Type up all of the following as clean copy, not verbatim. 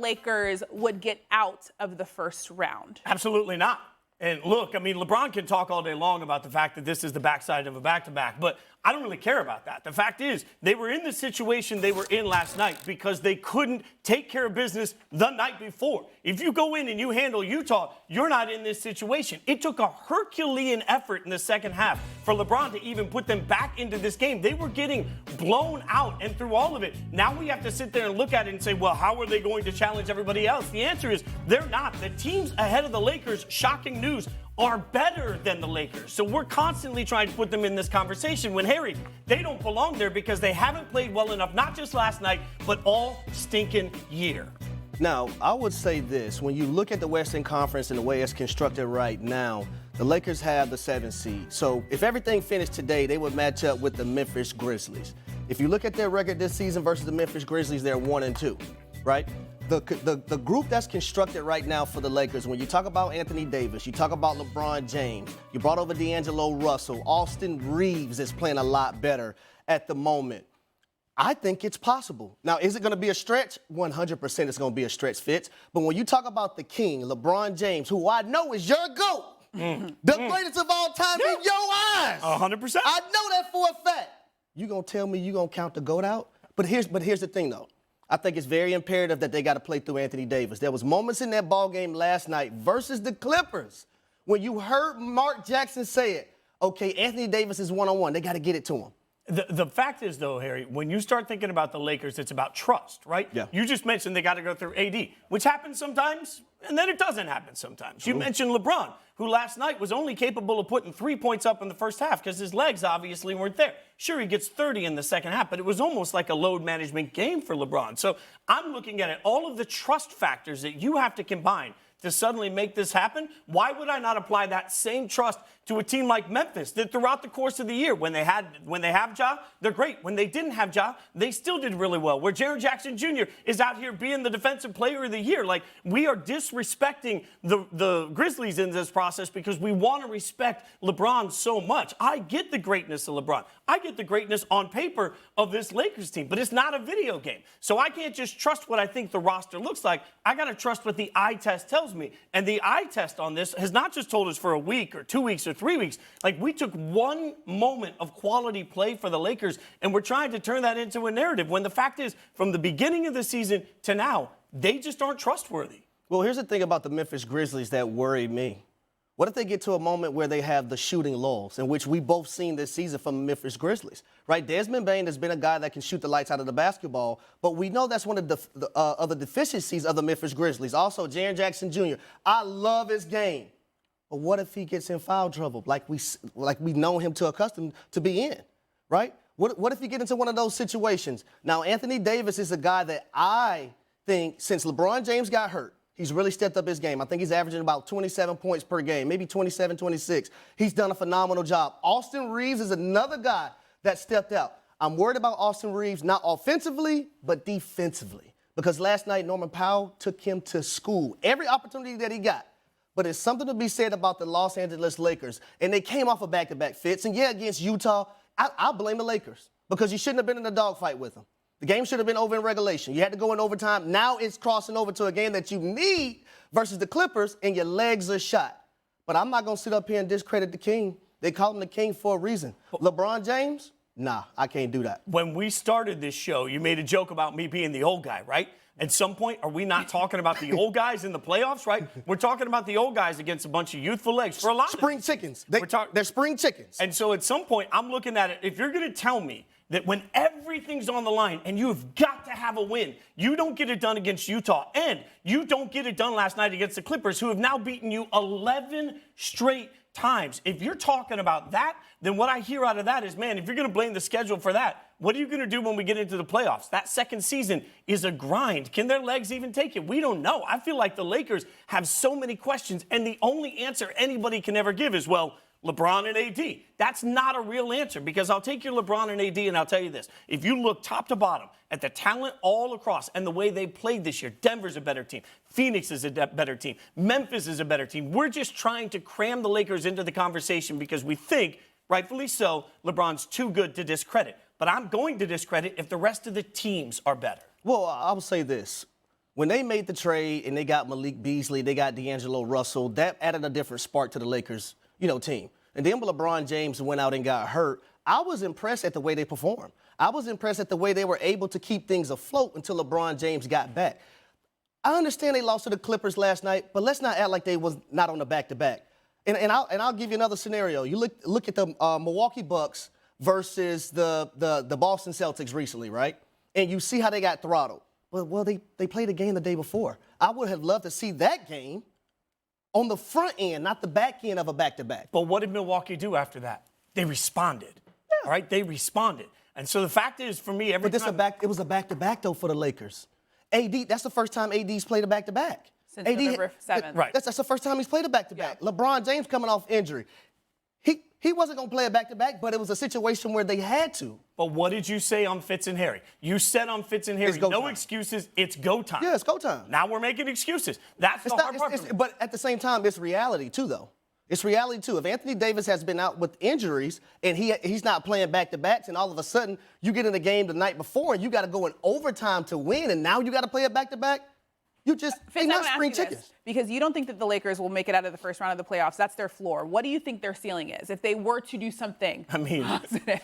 Lakers would get out of the first round? Absolutely not. And look, I mean, LeBron can talk all day long about the fact that this is the backside of a back-to-back, but I don't really care about that. The fact is, they were in the situation they were in last night because they couldn't take care of business the night before. If you go in and you handle Utah, you're not in this situation. It took a Herculean effort in the second half for LeBron to even put them back into this game. They were getting blown out, and through all of it, now we have to sit there and look at it and say, well, how are they going to challenge everybody else? The answer is they're not. The teams ahead of the Lakers, shocking news, are better than the Lakers. So we're constantly trying to put them in this conversation when, Harry, they don't belong there because they haven't played well enough, not just last night, but all stinking year. Now, I would say this. When you look at the Western Conference and the way it's constructed right now, the Lakers have the 7th seed. So if everything finished today, they would match up with the Memphis Grizzlies. If you look at their record this season versus the Memphis Grizzlies, they're 1-2, right? The group that's constructed right now for the Lakers, when you talk about Anthony Davis, you talk about LeBron James, you brought over D'Angelo Russell, Austin Reeves is playing a lot better at the moment. I think it's possible. Now, is it going to be a stretch? 100% it's going to be a stretch, Fitz. But when you talk about the king, LeBron James, who I know is your GOAT, the greatest of all time in your eyes. 100%. I know that for a fact. You going to tell me you going to count the GOAT out? But here's the thing, though. I think it's very imperative that they got to play through Anthony Davis. There was moments in that ball game last night versus the Clippers when you heard Mark Jackson say it, okay, Anthony Davis is one-on-one. They got to get it to him. The fact is, though, Harry, when you start thinking about the Lakers, it's about trust, right? Yeah. You just mentioned they got to go through AD, which happens sometimes, and then it doesn't happen sometimes. You mentioned LeBron, who last night was only capable of putting 3 points up in the first half because his legs obviously weren't there. Sure, he gets 30 in the second half, but it was almost like a load management game for LeBron. So I'm looking at it, all of the trust factors that you have to combine to suddenly make this happen. Why would I not apply that same trust to a team like Memphis that throughout the course of the year, when they have Ja, they're great. When they didn't have Ja, they still did really well. Where Jaren Jackson Jr. is out here being the defensive player of the year. Like, we are disrespecting the Grizzlies in this process because we want to respect LeBron so much. I get the greatness of LeBron. I get the greatness on paper of this Lakers team, but it's not a video game. So I can't just trust what I think the roster looks like. I got to trust what the eye test tells me. And the eye test on this has not just told us for a week or 2 weeks or 3 weeks. Like, we took one moment of quality play for the Lakers, and we're trying to turn that into a narrative when the fact is, from the beginning of the season to now, they just aren't trustworthy. Well, here's the thing about the Memphis Grizzlies that worry me. What if they get to a moment where they have the shooting lulls, in which we both seen this season from the Memphis Grizzlies, right? Desmond Bane has been a guy that can shoot the lights out of the basketball, but we know that's one of the deficiencies of the Memphis Grizzlies. Also, Jaren Jackson Jr., I love his game. But what if he gets in foul trouble like we know him to accustomed to be in, right? What if you get into one of those situations? Now, Anthony Davis is a guy that I think, since LeBron James got hurt, he's really stepped up his game. I think he's averaging about 27 points per game, maybe 27, 26. He's done a phenomenal job. Austin Reeves is another guy that stepped out. I'm worried about Austin Reeves, not offensively, but defensively. Because last night, Norman Powell took him to school. Every opportunity that he got. But it's something to be said about the Los Angeles Lakers. And they came off a back-to-back Fitz. And, yeah, against Utah, I blame the Lakers. Because you shouldn't have been in a dogfight with them. The game should have been over in regulation. You had to go in overtime. Now it's crossing over to a game that you need versus the Clippers, and your legs are shot. But I'm not going to sit up here and discredit the king. They call him the king for a reason. LeBron James? Nah, I can't do that. When we started this show, you made a joke about me being the old guy, right? At some point, are we not talking about the old guys in the playoffs, right? We're talking about the old guys against a bunch of youthful legs for a lot of spring chickens. They're spring chickens. And so at some point, I'm looking at it. If you're going to tell me that when everything's on the line and you've got to have a win, you don't get it done against Utah, and you don't get it done last night against the Clippers, who have now beaten you 11 straight times. If you're talking about that, then what I hear out of that is, man, if you're going to blame the schedule for that, what are you going to do when we get into the playoffs? That second season is a grind. Can their legs even take it? We don't know. I feel like the Lakers have so many questions, and the only answer anybody can ever give is, well, LeBron and AD. That's not a real answer, because I'll take your LeBron and AD, and I'll tell you this. If you look top to bottom at the talent all across and the way they played this year, Denver's a better team. Phoenix is a better team. Memphis is a better team. We're just trying to cram the Lakers into the conversation because we think, rightfully so, LeBron's too good to discredit. But I'm going to discredit if the rest of the teams are better. Well, I will say this. When they made the trade and they got Malik Beasley, they got D'Angelo Russell, that added a different spark to the Lakers, team. And then when LeBron James went out and got hurt, I was impressed at the way they performed. I was impressed at the way they were able to keep things afloat until LeBron James got back. I understand they lost to the Clippers last night, but let's not act like they was not on the back-to-back. And I'll give you another scenario. You look at the Milwaukee Bucks versus the Boston Celtics recently, right? And you see how they got throttled. Well, they played a game the day before. I would have loved to see that game on the front end, not the back end of a back-to-back. But what did Milwaukee do after that? They responded. Yeah. All right, they responded. And so the fact is, for me, it was a back-to-back, though, for the Lakers. AD, that's the first time AD's played a back-to-back. Since November 7th. Right. That's the first time he's played a back-to-back. Yeah. LeBron James coming off injury. He wasn't going to play a back-to-back, but it was a situation where they had to. But what did you say on Fitz and Harry? You said on Fitz and Harry, no excuses, it's go time. Yeah, it's go time. Now we're making excuses. That's the hard part. But at the same time, it's reality, too, though. It's reality, too. If Anthony Davis has been out with injuries and he's not playing back-to-backs, and all of a sudden you get in the game the night before and you got to go in overtime to win, and now you got to play a back-to-back, Fitz, not spring chickens. Because you don't think that the Lakers will make it out of the first round of the playoffs. That's their floor. What do you think their ceiling is if they were to do something positive?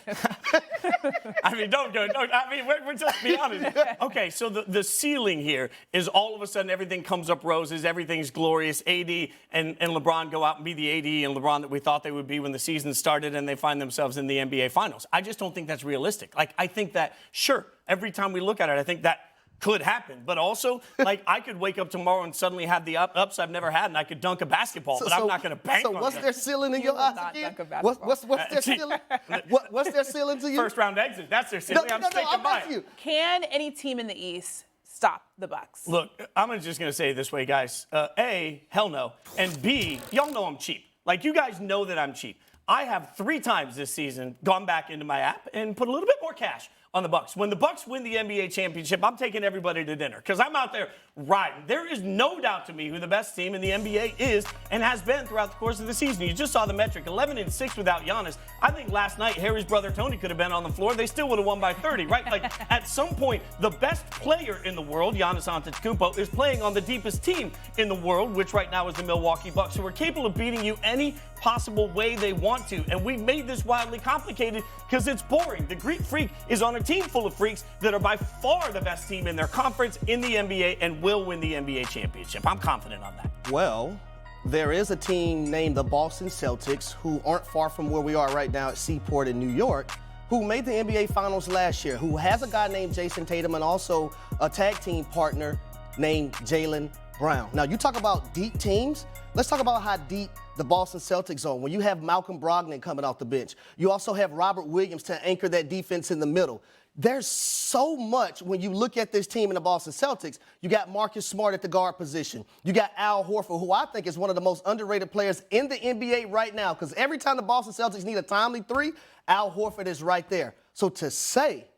We're just be honest. Okay, so the ceiling here is all of a sudden everything comes up roses, everything's glorious. AD and LeBron go out and be the AD and LeBron that we thought they would be when the season started, and they find themselves in the NBA Finals. I just don't think that's realistic. I think that, sure, every time we look at it, I think that could happen. But also, I could wake up tomorrow and suddenly have the ups I've never had, and I could dunk a basketball, but I'm not going to bank on it. So what's their ceiling in your eyes again? What's their ceiling? What's their ceiling to you? First round exit. That's their ceiling. I'm sticking by it. Can any team in the East stop the Bucks? Look, I'm just going to say it this way, guys. A, hell no. And B, y'all know I'm cheap. You guys know that I'm cheap. I have 3 times this season gone back into my app and put a little bit more cash on the Bucks. When the Bucks win the NBA championship, I'm taking everybody to dinner because I'm out there riding. There is no doubt to me who the best team in the NBA is and has been throughout the course of the season. You just saw the metric, 11-6 without Giannis. I think last night Harry's brother Tony could have been on the floor. They still would have won by 30, right? At some point, the best player in the world, Giannis Antetokounmpo, is playing on the deepest team in the world, which right now is the Milwaukee Bucks, who are capable of beating you any possible way they want to. And we've made this wildly complicated because it's boring. The Greek Freak is on a team full of freaks that are by far the best team in their conference in the NBA and will win the NBA championship. I'm confident on that. Well, there is a team named the Boston Celtics who aren't far from where we are right now at Seaport in New York, who made the NBA Finals last year, who has a guy named Jason Tatum and also a tag team partner named Jaylen Brown. Now, you talk about deep teams. Let's talk about how deep the Boston Celtics are. When you have Malcolm Brogdon coming off the bench, you also have Robert Williams to anchor that defense in the middle. There's so much when you look at this team in the Boston Celtics. You got Marcus Smart at the guard position. You got Al Horford, who I think is one of the most underrated players in the NBA right now, because every time the Boston Celtics need a timely 3, Al Horford is right there. So to say,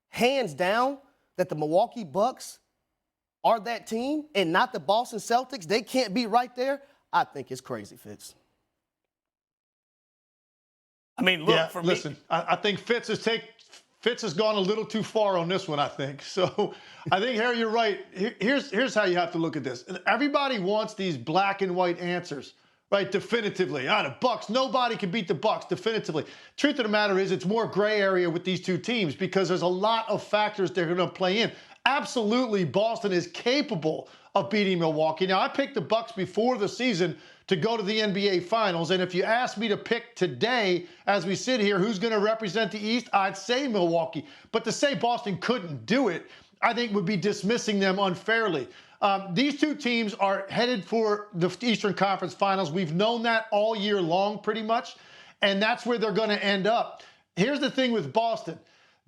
hands down, that the Milwaukee Bucks are that team and not the Boston Celtics, they can't be right there, I think it's crazy, Fitz. Look, listen, I think Fitz has gone a little too far on this one, I think. So I think, Harry, you're right. Here's how you have to look at this. Everybody wants these black and white answers, right, definitively. The Bucks, nobody can beat the Bucks definitively. Truth of the matter is it's more gray area with these two teams because there's a lot of factors they're going to play in. Absolutely, Boston is capable of beating Milwaukee. Now, I picked the Bucks before the season to go to the NBA Finals, and if you ask me to pick today, as we sit here, who's going to represent the East, I'd say Milwaukee. But to say Boston couldn't do it, I think would be dismissing them unfairly. These two teams are headed for the Eastern Conference Finals. We've known that all year long, pretty much, and that's where they're going to end up. Here's the thing with Boston.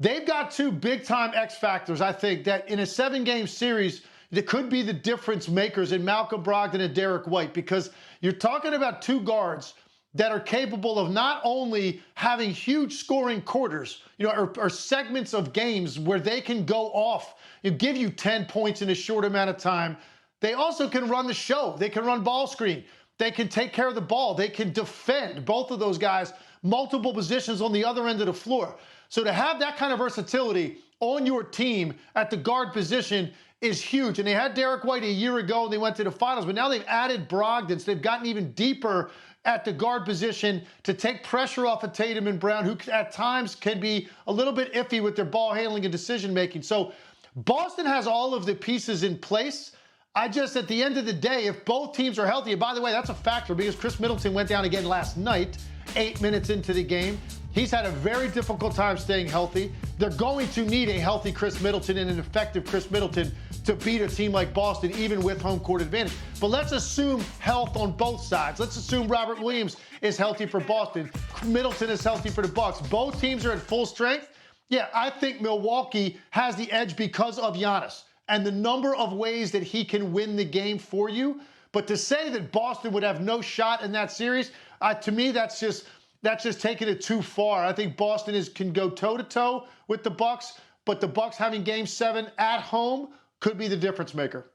They've got 2 big-time X factors, I think, that in a 7-game series, that could be the difference makers in Malcolm Brogdon and Derek White, because you're talking about 2 guards that are capable of not only having huge scoring quarters, or segments of games where they can go off and give you 10 points in a short amount of time. They also can run the show. They can run ball screen. They can take care of the ball. They can defend, both of those guys, multiple positions on the other end of the floor. So to have that kind of versatility on your team at the guard position is huge. And they had Derek White a year ago and they went to the finals, but now they've added Brogdon, so they've gotten even deeper at the guard position to take pressure off of Tatum and Brown, who at times can be a little bit iffy with their ball handling and decision making. So Boston has all of the pieces in place. I just, at the end of the day, if both teams are healthy, and by the way, that's a factor because Chris Middleton went down again last night, 8 minutes into the game. He's had a very difficult time staying healthy. They're going to need a healthy Chris Middleton and an effective Chris Middleton to beat a team like Boston, even with home court advantage. But let's assume health on both sides. Let's assume Robert Williams is healthy for Boston. Middleton is healthy for the Bucks. Both teams are at full strength. Yeah, I think Milwaukee has the edge because of Giannis and the number of ways that he can win the game for you. But to say that Boston would have no shot in that series, to me, that's just taking it too far. I think Boston can go toe-to-toe with the Bucks, but the Bucks having Game 7 at home could be the difference maker.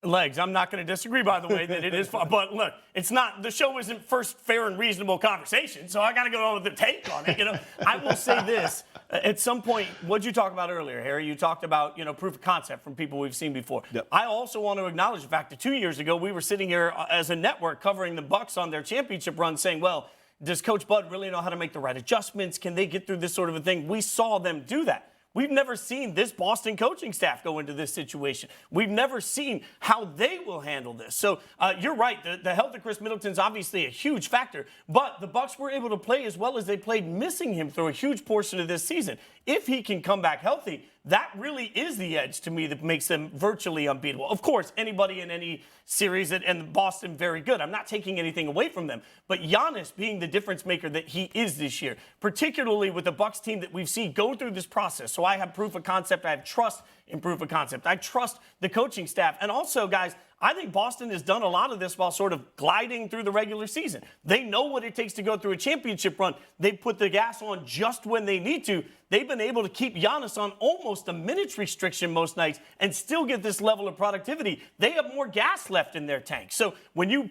Legs, I'm not going to disagree, by the way, that it is fun. But look, it's not, the show isn't first fair and reasonable conversation, so I got to go on with the take on it. I will say this. At some point, what'd you talk about earlier, Harry? You talked about, proof of concept from people we've seen before. Yep. I also want to acknowledge the fact that 2 years ago, we were sitting here as a network covering the Bucks on their championship run saying, well, does Coach Bud really know how to make the right adjustments? Can they get through this sort of a thing? We saw them do that. We've never seen this Boston coaching staff go into this situation. We've never seen how they will handle this. So you're right. The health of Chris Middleton is obviously a huge factor, but the Bucks were able to play as well as they played, missing him through a huge portion of this season. If he can come back healthy, that really is the edge to me that makes them virtually unbeatable. Of course, anybody in any series, and Boston very good. I'm not taking anything away from them. But Giannis being the difference maker that he is this year, particularly with the Bucks team that we've seen go through this process. So I have proof of concept. I have trust in proof of concept. I trust the coaching staff. And also, guys, I think Boston has done a lot of this while sort of gliding through the regular season. They know what it takes to go through a championship run. They put the gas on just when they need to. They've been able to keep Giannis on almost a minutes restriction most nights and still get this level of productivity. They have more gas left in their tank. So when you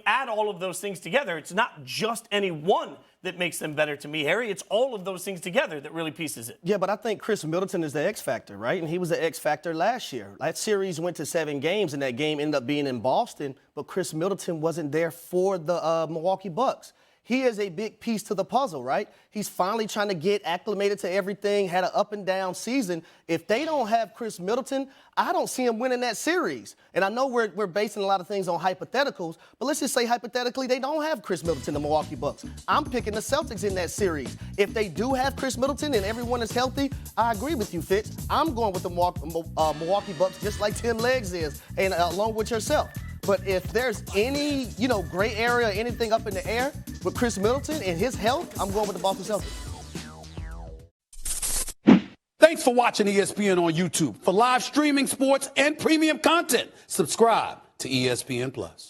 add all of those things together, it's not just any one that makes them better to me, Harry. It's all of those things together that really pieces it. Yeah, but I think Chris Middleton is the X factor, right? And he was the X factor last year. That series went to 7 games, and that game ended up being in Boston, but Chris Middleton wasn't there for the Milwaukee Bucks. He is a big piece to the puzzle, right? He's finally trying to get acclimated to everything, had an up and down season. If they don't have Chris Middleton, I don't see him winning that series. And I know we're basing a lot of things on hypotheticals, but let's just say hypothetically they don't have Chris Middleton, the Milwaukee Bucks. I'm picking the Celtics in that series. If they do have Chris Middleton and everyone is healthy, I agree with you, Fitz. I'm going with the Milwaukee Bucks just like Tim Legs is, and along with yourself. But if there's any, gray area, anything up in the air with Chris Middleton and his health, I'm going with the Boston Celtics. Thanks for watching ESPN on YouTube. For live streaming sports and premium content, subscribe to ESPN+.